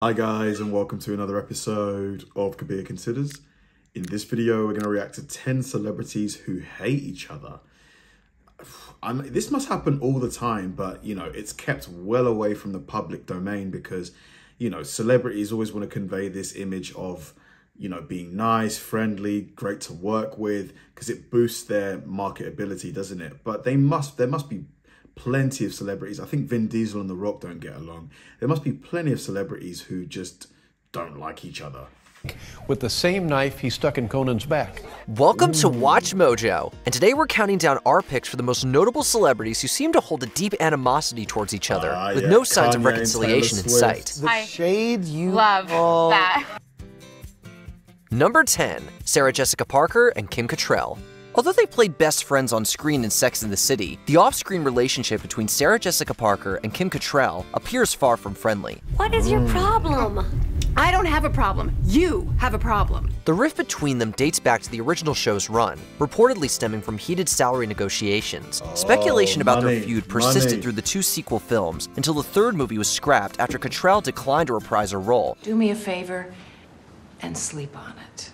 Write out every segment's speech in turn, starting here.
Hi guys, and welcome to another episode of Kabir Considers. In this video, we're going to react to 10 celebrities who hate each other. This must happen all the time, but you know, it's kept well away from the public domain because, you know, celebrities always want to convey this image of, you know, being nice, friendly, great to work with, because it boosts their marketability, doesn't it? But there must be plenty of celebrities. I think Vin Diesel and The Rock don't get along. There must be plenty of celebrities who just don't like each other. With the same knife he stuck in Conan's back. Welcome to Watch Mojo, and today we're counting down our picks for the most notable celebrities who seem to hold a deep animosity towards each other, with no signs of reconciliation in sight. The shade you love that. Number 10, Sarah Jessica Parker and Kim Cattrall. Although they played best friends on screen in Sex and the City, the off-screen relationship between Sarah Jessica Parker and Kim Cattrall appears far from friendly. What is your problem? I don't have a problem. You have a problem. The rift between them dates back to the original show's run, reportedly stemming from heated salary negotiations. Speculation about their feud persisted through the 2 sequel films until the 3rd movie was scrapped after Cattrall declined to reprise her role. Do me a favor and sleep on it.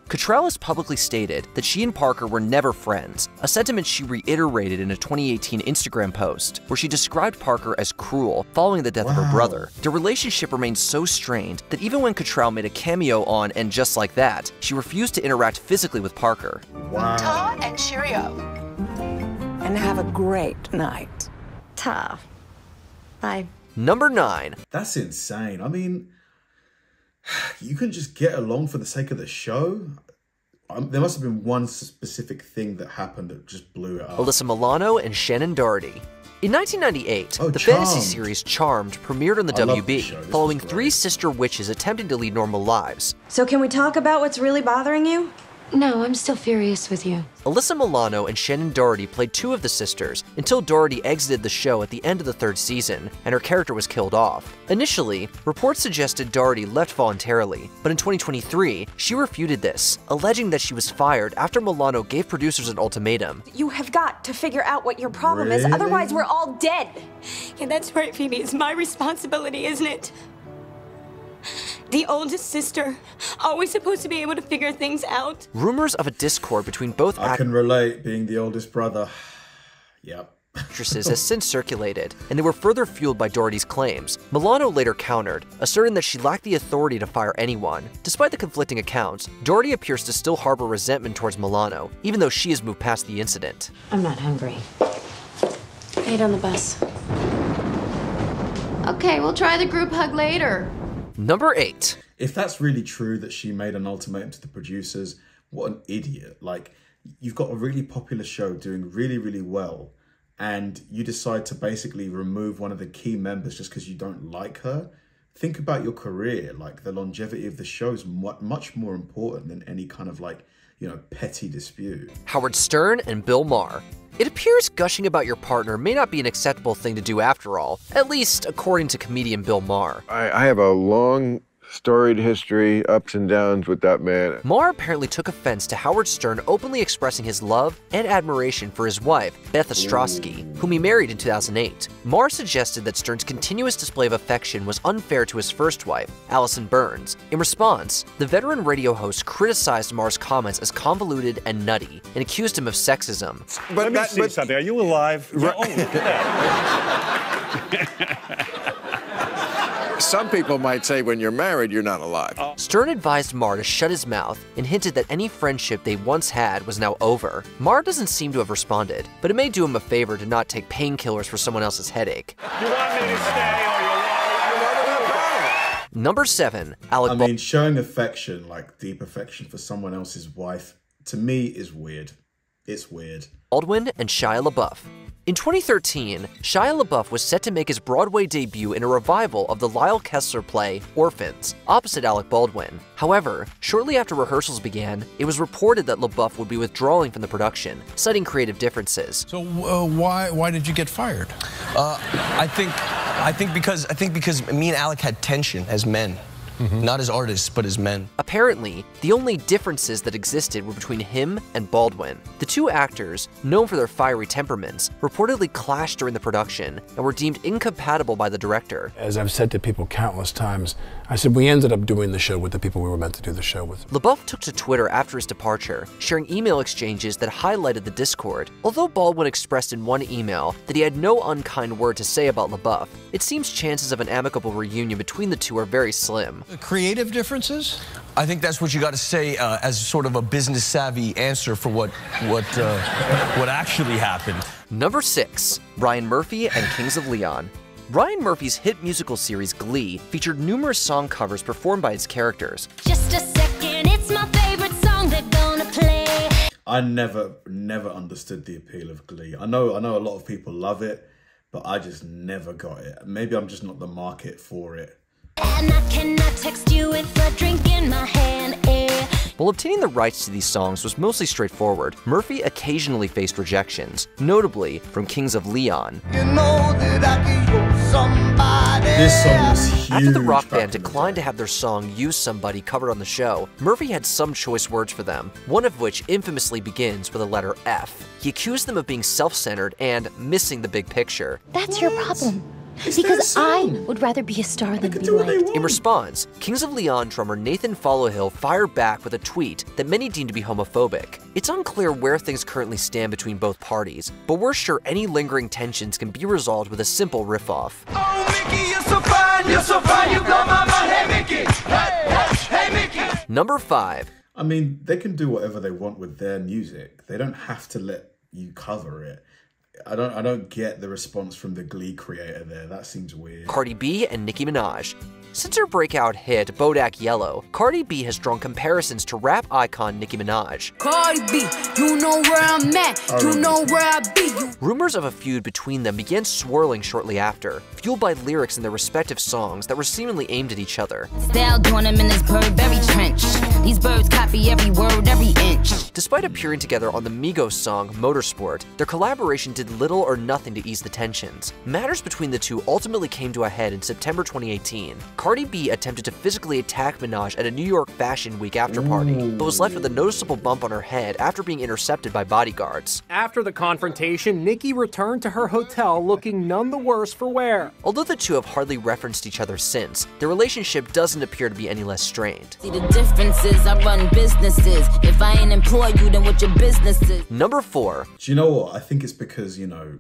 Cattrall has publicly stated that she and Parker were never friends, a sentiment she reiterated in a 2018 Instagram post, where she described Parker as cruel following the death of her brother. Their relationship remained so strained that even when Cattrall made a cameo on And Just Like That, she refused to interact physically with Parker. Ta and cheerio. And have a great night. Ta. Bye. Number 9. That's insane. I mean, you couldn't just get along for the sake of the show? There must have been one specific thing that happened that just blew it up. Alyssa Milano and Shannon Doherty. In 1998, the fantasy series Charmed premiered on the WB, following 3 sister witches attempting to lead normal lives. So can we talk about what's really bothering you? No, I'm still furious with you. Alyssa Milano and Shannon Doherty played 2 of the sisters until Doherty exited the show at the end of the 3rd season and her character was killed off. Initially, reports suggested Doherty left voluntarily, but in 2023, she refuted this, alleging that she was fired after Milano gave producers an ultimatum. You have got to figure out what your problem is, otherwise we're all dead. Yeah, that's right, Phoebe. It's my responsibility, isn't it? The oldest sister, always supposed to be able to figure things out. Rumors of a discord between both I can relate, being the oldest brother. Yep. Actresses has since circulated, and they were further fueled by Doherty's claims. Milano later countered, asserting that she lacked the authority to fire anyone. Despite the conflicting accounts, Doherty appears to still harbor resentment towards Milano, even though she has moved past the incident. I'm not hungry. I ate on the bus. Okay, we'll try the group hug later. Number 8. If that's really true that she made an ultimatum to the producers, what an idiot. Like, you've got a really popular show doing really, really well, and you decide to basically remove one of the key members just because you don't like her. Think about your career. Like, the longevity of the show is much more important than any kind of, like, you know, petty dispute. Howard Stern and Bill Maher. It appears gushing about your partner may not be an acceptable thing to do after all, at least according to comedian Bill Maher. I have a long, storied history, ups and downs with that man. Maher apparently took offense to Howard Stern openly expressing his love and admiration for his wife, Beth Ostrowski, whom he married in 2008. Maher suggested that Stern's continuous display of affection was unfair to his first wife, Allison Burns. In response, the veteran radio host criticized Maher's comments as convoluted and nutty, and accused him of sexism. Let me see something. Are you alive? Right. Oh, look at that. Some people might say when you're married, you're not alive. Stern advised Maher to shut his mouth and hinted that any friendship they once had was now over. Maher doesn't seem to have responded, but it may do him a favor to not take painkillers for someone else's headache. You want me to stay or you want me? Number 7, Alec. I mean, showing affection, like deep affection for someone else's wife, to me is weird. It's weird. Baldwin and Shia LaBeouf. In 2013, Shia LaBeouf was set to make his Broadway debut in a revival of the Lyle Kessler play Orphans, opposite Alec Baldwin. However, shortly after rehearsals began, it was reported that LaBeouf would be withdrawing from the production, citing creative differences. So why did you get fired? I think because me and Alec had tension as men. Not as artists, but as men. Apparently, the only differences that existed were between him and Baldwin. The two actors, known for their fiery temperaments, reportedly clashed during the production and were deemed incompatible by the director. As I've said to people countless times, I said we ended up doing the show with the people we were meant to do the show with. LaBeouf took to Twitter after his departure, sharing email exchanges that highlighted the discord. Although Baldwin expressed in one email that he had no unkind word to say about LaBeouf, it seems chances of an amicable reunion between the two are very slim. Creative differences? I think that's what you got to say as sort of a business-savvy answer for what actually happened. Number 6, Ryan Murphy and Kings of Leon. Ryan Murphy's hit musical series Glee featured numerous song covers performed by its characters. Just a second, it's my favorite song they're gonna play. I never understood the appeal of Glee. I know a lot of people love it, but I just never got it. Maybe I'm just not the market for it. And I cannot text you with a drink in my hand, eh? While obtaining the rights to these songs was mostly straightforward, Murphy occasionally faced rejections, notably from Kings of Leon. This song was huge. After the rock band declined to have their song Use Somebody covered on the show, Murphy had some choice words for them, one of which infamously begins with the letter F. He accused them of being self-centered and missing the big picture. That's your problem. Because I would rather be a star than be liked. In response, Kings of Leon drummer Nathan Followhill fired back with a tweet that many deemed to be homophobic. It's unclear where things currently stand between both parties, but we're sure any lingering tensions can be resolved with a simple riff-off. Oh, Mickey, you're so fine, you blow my mind. Hey, Mickey, hey, Mickey. Number 5. I mean, they can do whatever they want with their music. They don't have to let you cover it. I don't get the response from the Glee creator there. That seems weird. Cardi B and Nicki Minaj. Since her breakout hit Bodak Yellow, Cardi B has drawn comparisons to rap icon Nicki Minaj. Cardi B, you know where I'm at, you know where I be. Rumors of a feud between them began swirling shortly after, fueled by lyrics in their respective songs that were seemingly aimed at each other. Style doing them in this Burberry trench. These birds copy every word, every inch. Despite appearing together on the Migos song Motorsport, their collaboration did little or nothing to ease the tensions. Matters between the two ultimately came to a head in September 2018. Cardi B attempted to physically attack Minaj at a New York Fashion Week after party, but was left with a noticeable bump on her head after being intercepted by bodyguards. After the confrontation, Nicki returned to her hotel looking none the worse for wear. Although the two have hardly referenced each other since, their relationship doesn't appear to be any less strained. See the differences, I run businesses. If I ain't employ you, then what your business is? Number 4. Do you know what? I think it's because, you know,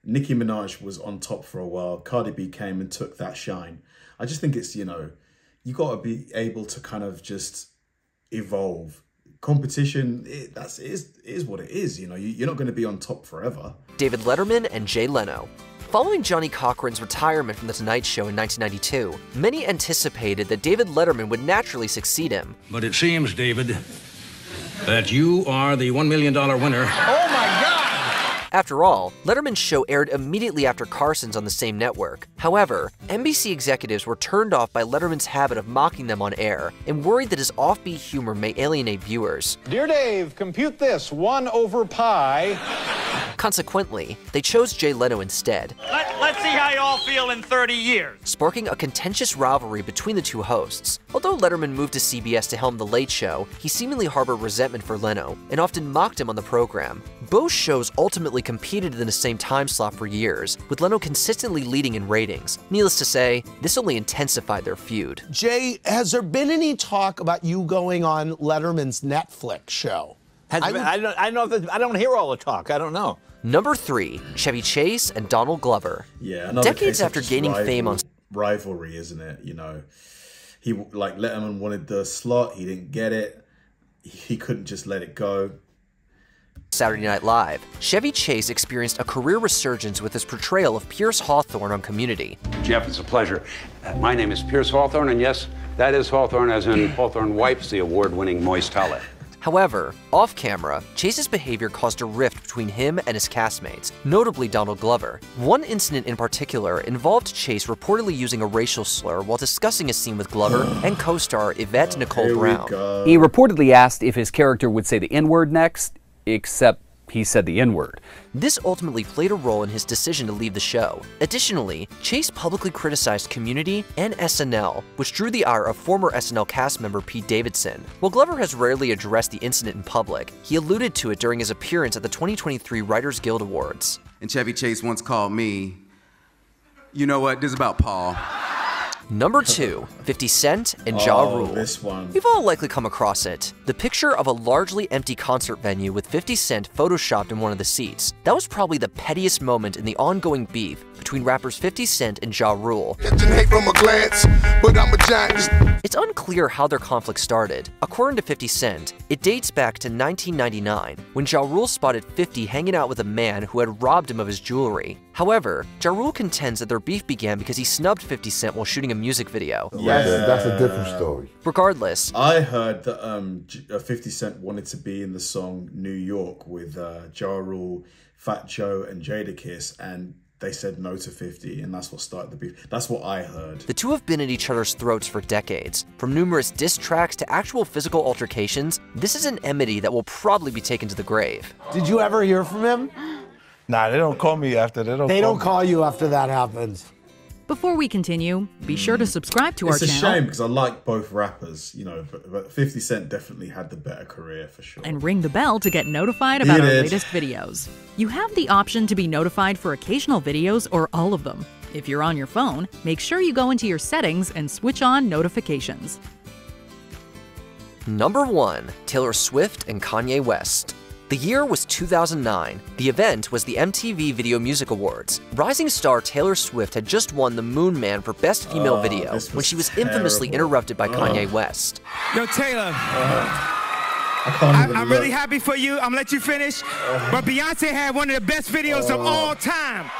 Nicki Minaj was on top for a while. Cardi B came and took that shine. I just think it's, you know, you got to be able to kind of just evolve. Competition, it is what it is, you know. You're not going to be on top forever. David Letterman and Jay Leno. Following Johnny Cochran's retirement from The Tonight Show in 1992, many anticipated that David Letterman would naturally succeed him. But it seems, David, that you are the $1 million winner. Oh my God! After all, Letterman's show aired immediately after Carson's on the same network. However, NBC executives were turned off by Letterman's habit of mocking them on air and worried that his offbeat humor may alienate viewers. Dear Dave, compute this, 1 over pi. Consequently, they chose Jay Leno instead. Let's see how you all feel in 30 years. Sparking a contentious rivalry between the two hosts. Although Letterman moved to CBS to helm The Late Show, he seemingly harbored resentment for Leno and often mocked him on the program. Both shows ultimately competed in the same time slot for years, with Leno consistently leading in ratings. Needless to say, this only intensified their feud. Jay, has there been any talk about you going on Letterman's Netflix show? I don't hear all the talk. I don't know. Number 3, Chevy Chase and Donald Glover. Yeah, decades after gaining fame on rivalry, isn't it? You know, he like Letterman wanted the slot, he didn't get it. He couldn't just let it go. Saturday Night Live, Chevy Chase experienced a career resurgence with his portrayal of Pierce Hawthorne on Community. Jeff, it's a pleasure. My name is Pierce Hawthorne, and yes, that is Hawthorne, as in Hawthorne wipes the award-winning moist towelette. However, off-camera, Chase's behavior caused a rift between him and his castmates, notably Donald Glover. One incident in particular involved Chase reportedly using a racial slur while discussing a scene with Glover and co-star Yvette Nicole Brown. He reportedly asked if his character would say the N-word next, except he said the N-word. This ultimately played a role in his decision to leave the show. Additionally, Chase publicly criticized Community and SNL, which drew the ire of former SNL cast member Pete Davidson. While Glover has rarely addressed the incident in public, he alluded to it during his appearance at the 2023 Writers Guild Awards. And Chevy Chase once called me, you know what, this is about Paul. Number 2, 50 Cent and Ja Rule. This one. You've all likely come across it. The picture of a largely empty concert venue with 50 Cent photoshopped in one of the seats. That was probably the pettiest moment in the ongoing beef between rappers 50 Cent and Ja Rule. It's unclear how their conflict started. According to 50 Cent, it dates back to 1999, when Ja Rule spotted 50 hanging out with a man who had robbed him of his jewelry. However, Ja Rule contends that their beef began because he snubbed 50 Cent while shooting a music video. Yeah, that's a different story. Regardless, I heard that 50 Cent wanted to be in the song New York with Ja Rule, Fat Joe, and Jadakiss, and they said no to 50, and that's what started the beef. That's what I heard. The two have been at each other's throats for decades. From numerous diss tracks to actual physical altercations, this is an enmity that will probably be taken to the grave. Did you ever hear from him? Nah, they don't call me after. They don't call you after that happens. Before we continue, be sure to subscribe to our channel. It's a shame because I like both rappers, you know, but 50 Cent definitely had the better career for sure. And ring the bell to get notified about our latest videos. You have the option to be notified for occasional videos or all of them. If you're on your phone, make sure you go into your settings and switch on notifications. Number 1, Taylor Swift and Kanye West. The year was 2009. The event was the MTV Video Music Awards. Rising star Taylor Swift had just won the Moon Man for Best Female Video when she was infamously interrupted by Kanye West. Yo, Taylor. I'm really happy for you. I'm gonna let you finish. But Beyonce had one of the best videos of all time.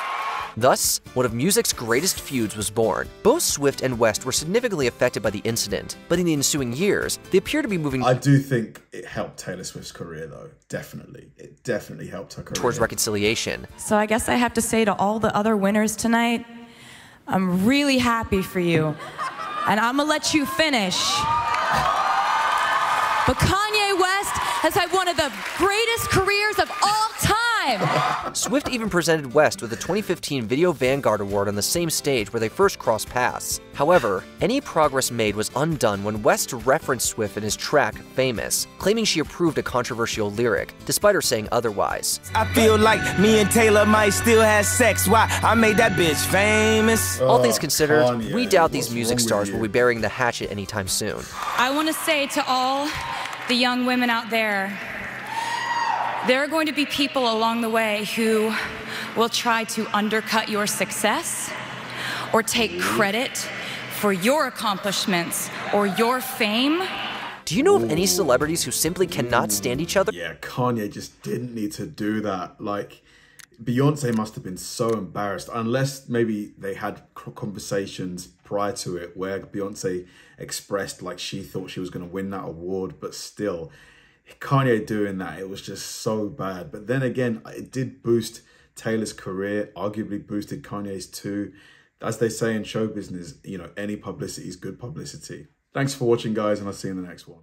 Thus, one of music's greatest feuds was born. Both Swift and West were significantly affected by the incident, but in the ensuing years, they appear to be moving I do think it helped Taylor Swift's career, though. Definitely. It definitely helped her career. Towards reconciliation. So I guess I have to say to all the other winners tonight, I'm really happy for you. And I'm gonna let you finish. But Kanye West has had one of the greatest careers of all time. Swift even presented West with the 2015 Video Vanguard Award on the same stage where they first crossed paths. However, any progress made was undone when West referenced Swift in his track, Famous, claiming she approved a controversial lyric, despite her saying otherwise. I feel like me and Taylor might still have sex. Why? I made that bitch famous. All things considered, Kanye, we doubt these music stars will be burying the hatchet anytime soon. I want to say to all the young women out there, there are going to be people along the way who will try to undercut your success or take credit for your accomplishments or your fame. Do you know of any celebrities who simply cannot stand each other? Yeah, Kanye just didn't need to do that. Like, Beyonce must have been so embarrassed, unless maybe they had conversations prior to it where Beyonce expressed like she thought she was going to win that award, but still, Kanye doing that, it was just so bad. But then again, it did boost Taylor's career, arguably boosted Kanye's too. As they say in show business, you know, any publicity is good publicity. Thanks for watching, guys, and I'll see you in the next one.